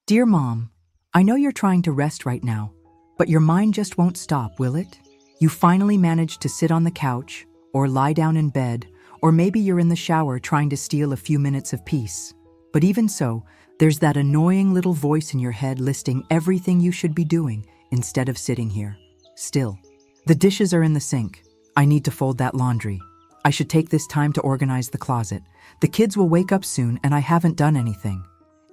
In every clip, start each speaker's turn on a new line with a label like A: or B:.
A: Dear Mom, I know you're trying to rest right now, but your mind just won't stop, will it? You finally managed to sit on the couch, or lie down in bed, or maybe you're in the shower trying to steal a few minutes of peace. But even so, there's that annoying little voice in your head listing everything you should be doing instead of sitting here. Still. The dishes are in the sink. I need to fold that laundry. I should take this time to organize the closet. The kids will wake up soon and I haven't done anything.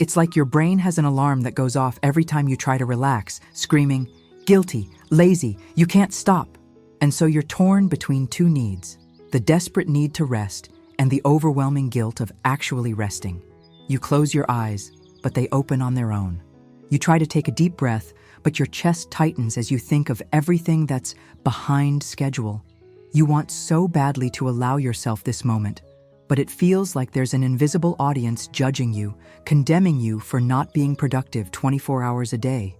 A: It's like your brain has an alarm that goes off every time you try to relax, screaming, guilty, lazy, you can't stop. And so you're torn between two needs, the desperate need to rest and the overwhelming guilt of actually resting. You close your eyes, but they open on their own. You try to take a deep breath, but your chest tightens as you think of everything that's behind schedule. You want so badly to allow yourself this moment, but it feels like there's an invisible audience judging you, condemning you for not being productive 24 hours a day.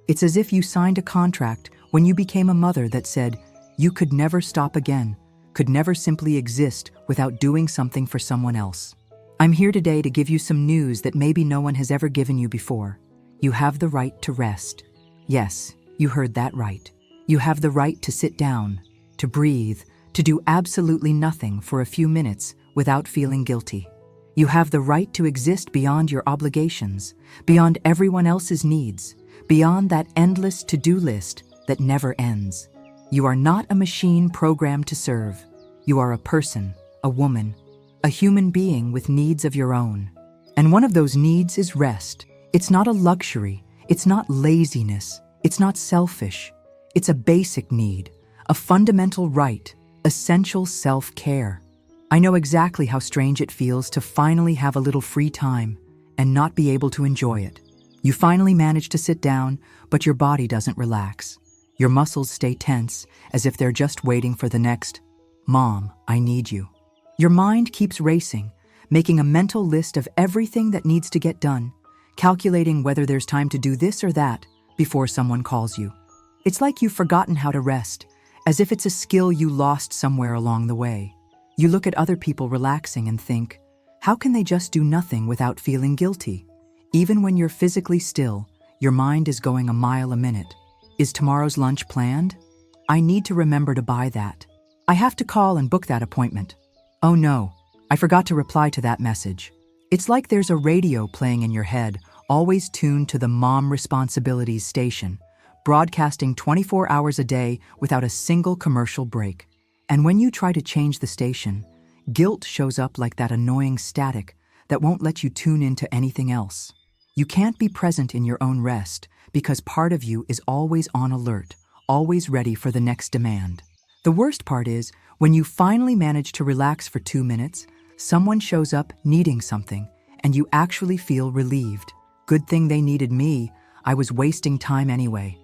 A: It's as if you signed a contract when you became a mother that said you could never stop again, could never simply exist without doing something for someone else. I'm here today to give you some news that maybe no one has ever given you before. You have the right to rest. Yes, you heard that right. You have the right to sit down, to breathe, to do absolutely nothing for a few minutes without feeling guilty. You have the right to exist beyond your obligations, beyond everyone else's needs, beyond that endless to-do list that never ends. You are not a machine programmed to serve. You are a person, a woman, a human being with needs of your own. And one of those needs is rest. It's not a luxury. It's not laziness. It's not selfish. It's a basic need, a fundamental right, essential self-care. I know exactly how strange it feels to finally have a little free time and not be able to enjoy it. You finally manage to sit down, but your body doesn't relax. Your muscles stay tense, as if they're just waiting for the next, "Mom, I need you." Your mind keeps racing, making a mental list of everything that needs to get done, calculating whether there's time to do this or that before someone calls you. It's like you've forgotten how to rest, as if it's a skill you lost somewhere along the way. You look at other people relaxing and think, how can they just do nothing without feeling guilty? Even when you're physically still, your mind is going a mile a minute. Is tomorrow's lunch planned? I need to remember to buy that. I have to call and book that appointment. Oh no, I forgot to reply to that message. It's like there's a radio playing in your head, always tuned to the mom responsibilities station, broadcasting 24 hours a day without a single commercial break. And when you try to change the station, guilt shows up like that annoying static that won't let you tune into anything else. You can't be present in your own rest because part of you is always on alert, always ready for the next demand. The worst part is, when you finally manage to relax for 2 minutes, someone shows up needing something, and you actually feel relieved. Good thing they needed me. I was wasting time anyway.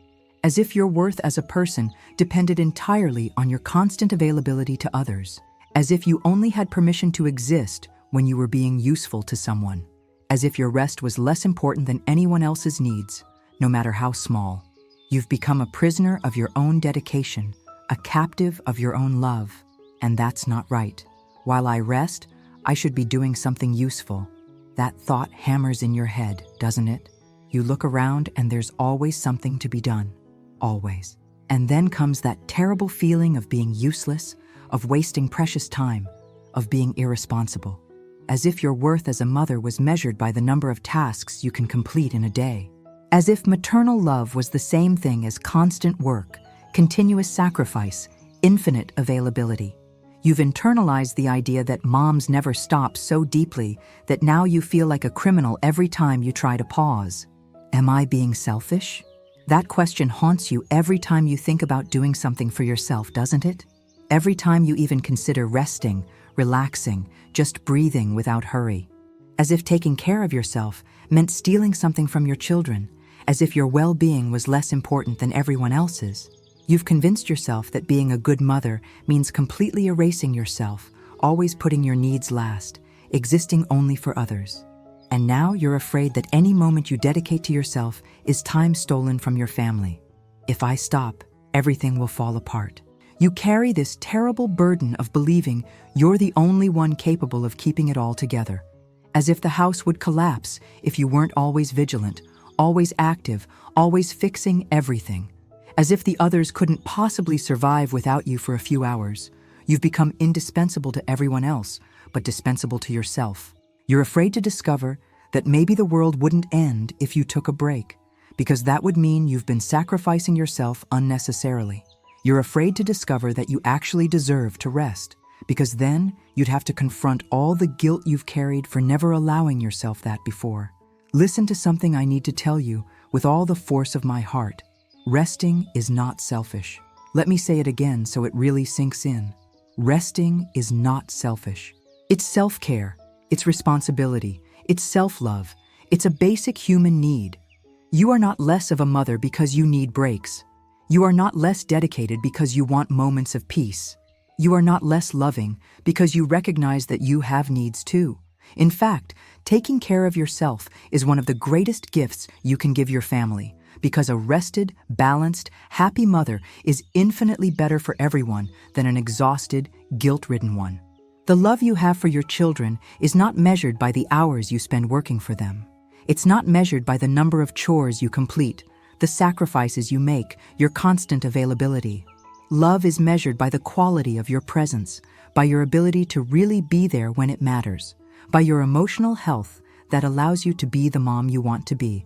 A: As if your worth as a person depended entirely on your constant availability to others. As if you only had permission to exist when you were being useful to someone. As if your rest was less important than anyone else's needs, no matter how small. You've become a prisoner of your own dedication, a captive of your own love, and that's not right. While I rest, I should be doing something useful. That thought hammers in your head, doesn't it? You look around and there's always something to be done. Always. And then comes that terrible feeling of being useless, of wasting precious time, of being irresponsible. As if your worth as a mother was measured by the number of tasks you can complete in a day. As if maternal love was the same thing as constant work, continuous sacrifice, infinite availability. You've internalized the idea that moms never stop so deeply that now you feel like a criminal every time you try to pause. Am I being selfish? That question haunts you every time you think about doing something for yourself, doesn't it? Every time you even consider resting, relaxing, just breathing without hurry. As if taking care of yourself meant stealing something from your children, as if your well-being was less important than everyone else's. You've convinced yourself that being a good mother means completely erasing yourself, always putting your needs last, existing only for others. And now you're afraid that any moment you dedicate to yourself is time stolen from your family. If I stop, everything will fall apart. You carry this terrible burden of believing you're the only one capable of keeping it all together, as if the house would collapse if you weren't always vigilant, always active, always fixing everything. As if the others couldn't possibly survive without you for a few hours. You've become indispensable to everyone else, but dispensable to yourself. You're afraid to discover that maybe the world wouldn't end if you took a break, because that would mean you've been sacrificing yourself unnecessarily. You're afraid to discover that you actually deserve to rest, because then you'd have to confront all the guilt you've carried for never allowing yourself that before. Listen to something I need to tell you with all the force of my heart. Resting is not selfish. Let me say it again so it really sinks in. Resting is not selfish. It's self-care, it's responsibility, it's self-love, it's a basic human need. You are not less of a mother because you need breaks. You are not less dedicated because you want moments of peace. You are not less loving because you recognize that you have needs too. In fact, taking care of yourself is one of the greatest gifts you can give your family, because a rested, balanced, happy mother is infinitely better for everyone than an exhausted, guilt-ridden one. The love you have for your children is not measured by the hours you spend working for them. It's not measured by the number of chores you complete, the sacrifices you make, your constant availability. Love is measured by the quality of your presence, by your ability to really be there when it matters, by your emotional health that allows you to be the mom you want to be.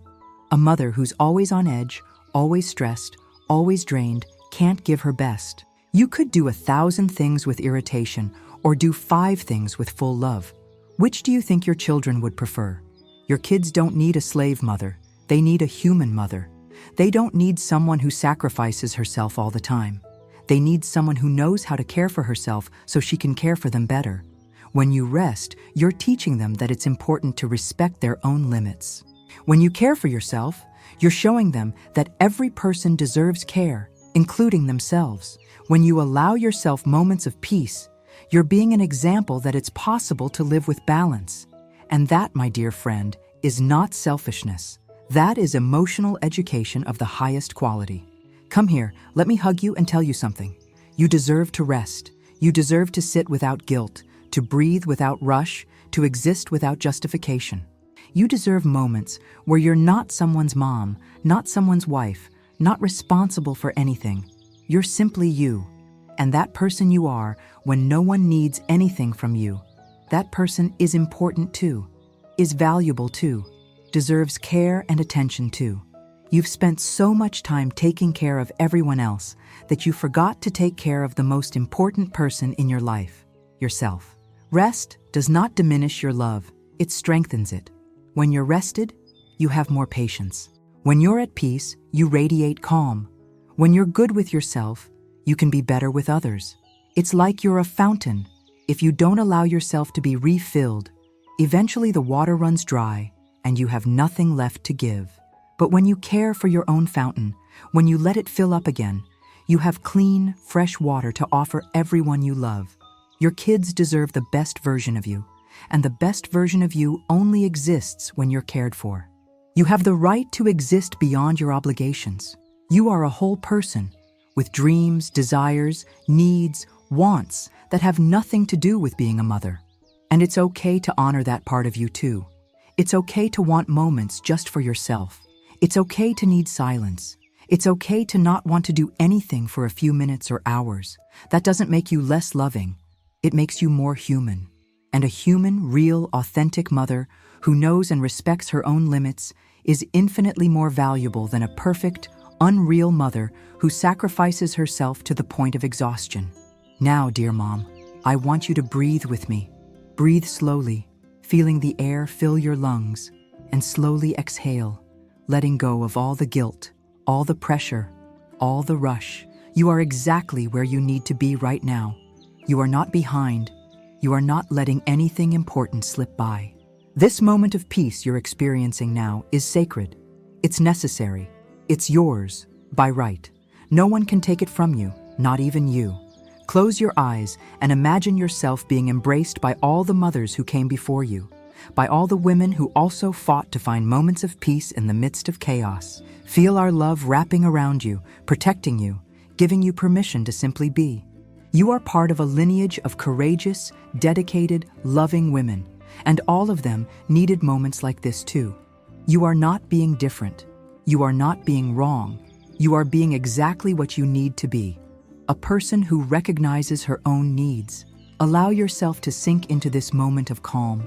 A: A mother who's always on edge, always stressed, always drained, can't give her best. You could do 1,000 things with irritation or do 5 things with full love. Which do you think your children would prefer? Your kids don't need a slave mother. They need a human mother. They don't need someone who sacrifices herself all the time. They need someone who knows how to care for herself so she can care for them better. When you rest, you're teaching them that it's important to respect their own limits. When you care for yourself, you're showing them that every person deserves care, including themselves. When you allow yourself moments of peace, you're being an example that it's possible to live with balance. And that, my dear friend, is not selfishness. That is emotional education of the highest quality. Come here, let me hug you and tell you something. You deserve to rest. You deserve to sit without guilt, to breathe without rush, to exist without justification. You deserve moments where you're not someone's mom, not someone's wife, not responsible for anything. You're simply you. And that person you are when no one needs anything from you. That person is important too, is valuable too, deserves care and attention too. You've spent so much time taking care of everyone else that you forgot to take care of the most important person in your life, yourself. Rest does not diminish your love, it strengthens it. When you're rested, you have more patience. When you're at peace, you radiate calm. When you're good with yourself, you can be better with others. It's like you're a fountain. If you don't allow yourself to be refilled, eventually the water runs dry and you have nothing left to give. But when you care for your own fountain, when you let it fill up again, you have clean, fresh water to offer everyone you love. Your kids deserve the best version of you, and the best version of you only exists when you're cared for. You have the right to exist beyond your obligations. You are a whole person, with dreams, desires, needs, wants that have nothing to do with being a mother. And it's okay to honor that part of you too. It's okay to want moments just for yourself. It's okay to need silence. It's okay to not want to do anything for a few minutes or hours. That doesn't make you less loving. It makes you more human. And a human, real, authentic mother who knows and respects her own limits is infinitely more valuable than a perfect, unreal mother who sacrifices herself to the point of exhaustion. Now, dear mom, I want you to breathe with me. Breathe slowly, feeling the air fill your lungs, and slowly exhale, letting go of all the guilt, all the pressure, all the rush. You are exactly where you need to be right now. You are not behind. You are not letting anything important slip by. This moment of peace you're experiencing now is sacred. It's necessary. It's yours, by right. No one can take it from you, not even you. Close your eyes and imagine yourself being embraced by all the mothers who came before you, by all the women who also fought to find moments of peace in the midst of chaos. Feel our love wrapping around you, protecting you, giving you permission to simply be. You are part of a lineage of courageous, dedicated, loving women, and all of them needed moments like this too. You are not being different. You are not being wrong. You are being exactly what you need to be. A person who recognizes her own needs. Allow yourself to sink into this moment of calm.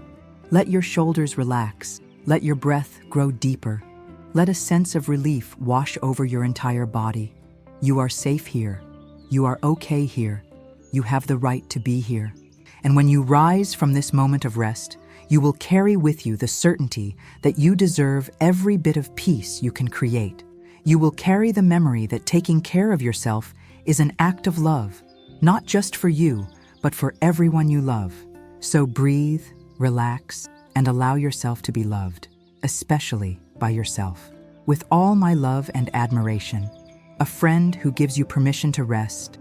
A: Let your shoulders relax. Let your breath grow deeper. Let a sense of relief wash over your entire body. You are safe here. You are okay here. You have the right to be here. And when you rise from this moment of rest, you will carry with you the certainty that you deserve every bit of peace you can create. You will carry the memory that taking care of yourself is an act of love, not just for you, but for everyone you love. So breathe, relax, and allow yourself to be loved, especially by yourself. With all my love and admiration, a friend who gives you permission to rest,